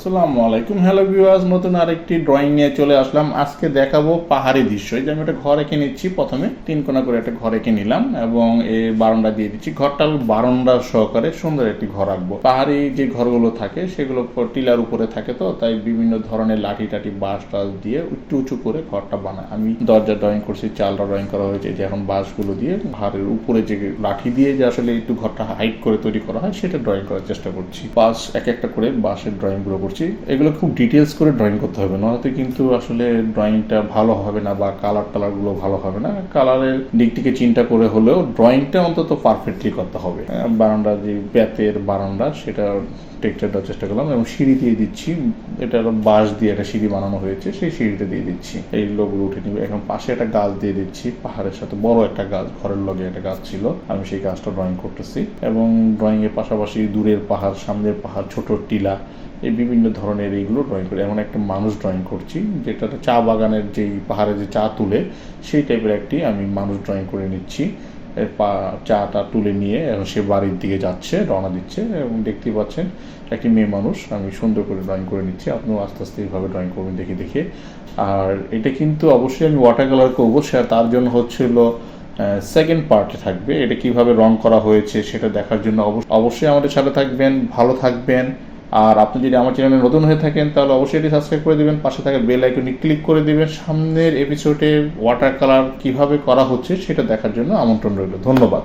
আসসালামু আলাইকুম। Hello viewers, নতুন আরেকটি ড্রয়িং নিয়ে চলে আসলাম। আজকে দেখাবো পাহাড়ি দৃশ্য। এই যে আমি একটা ঘর এঁকে নিচ্ছি, প্রথমে 3 কোণা করে একটা ঘর এঁকে নিলাম এবং এই বারান্দা দিয়ে দিচ্ছি। ঘরটা বারান্দা সহকারে সুন্দর একটি ঘর আঁকবো। পাহাড়ি যে ঘরগুলো থাকে সেগুলো টিলার উপরে থাকে, তো তাই বিভিন্ন ধরনের লাঠি টাঠি বাঁশ টাস দিয়ে একটু উঁচু করে ঘরটা বানায়। আমি দরজা ড্রয়িং করছি, চালটা ড্রয়িং করা হয়েছে, যে এখন বাঁশগুলো দিয়ে পাহাড়ের উপরে যে লাঠি দিয়ে যে আসলে একটু ঘরটা হাইট করে তৈরি করা হয় সেটা ড্রয়িং করার চেষ্টা করছি। বাঁশ এক একটা করে বাঁশের ড্রয়িং গুলো করছি। এগুলো খুব ডিটেলস করে ড্রয়িং করতে হবে, নয়তো কিন্তু আসলে ড্রয়িংটা ভালো হবে না বা কালার গুলো ভালো হবে না। কালারের দিক থেকে চিন্তা করে হলেও ড্রয়িংটা অন্তত পারফেক্টলি করতে হবে। বারান্দা যে বেতের বারান্দা সেটা টেক্সচার দেওয়ার চেষ্টা করলাম এবং সিঁড়ি দিয়ে দিচ্ছি। এটা বাঁশ দিয়ে একটা সিঁড়ি বানানো হয়েছে, সেই সিঁড়িটা দিয়ে দিচ্ছি। এই লোকগুলো উঠে নিবে। এখন পাশে একটা গাছ দিয়ে দিচ্ছি, পাহাড়ের সাথে বড় একটা গাছ, ঘরের লগে একটা গাছ ছিল, আমি সেই গাছটা ড্রয়িং করতেছি। এবং ড্রয়িং এর পাশাপাশি দূরের পাহাড়, সামনের পাহাড়, ছোট টিলা, এই বিভিন্ন ধরনের এইগুলো ড্রয়িং করি। এমন একটা মানুষ ড্রয়িং করছি যেটা চা বাগানের যেই পাহাড়ে যে চা তুলে সেই টাইপের একটি আমি মানুষ ড্রয়িং করে নিচ্ছি। চাটা তুলে নিয়ে এখন সে বাড়ির দিকে যাচ্ছে, রওনা দিচ্ছে এবং দেখতে পাচ্ছেন একটি মেয়ে মানুষ আমি সুন্দর করে ড্রয়িং করে নিচ্ছি। আপনিও আস্তে আস্তে এইভাবে ড্রয়িং করবেন দেখে দেখে। আর এটা কিন্তু অবশ্যই আমি ওয়াটার কালার করবো, তার জন্য হচ্ছিল সেকেন্ড পার্টে থাকবে। এটা কিভাবে রং করা হয়েছে সেটা দেখার জন্য অবশ্যই আমাদের সাথে থাকবেন, ভালো থাকবেন। আর আপনি যদি আমার চ্যানেলে নতুন হয়ে থাকেন তাহলে অবশ্যই এটি সাবস্ক্রাইব করে দিবেন, পাশে থাকা বেল আইকনে ক্লিক করে দিবেন। সামনের এপিসোডে ওয়াটার কালার কিভাবে করা হচ্ছে সেটা দেখার জন্য আমন্ত্রণ রইল। ধন্যবাদ।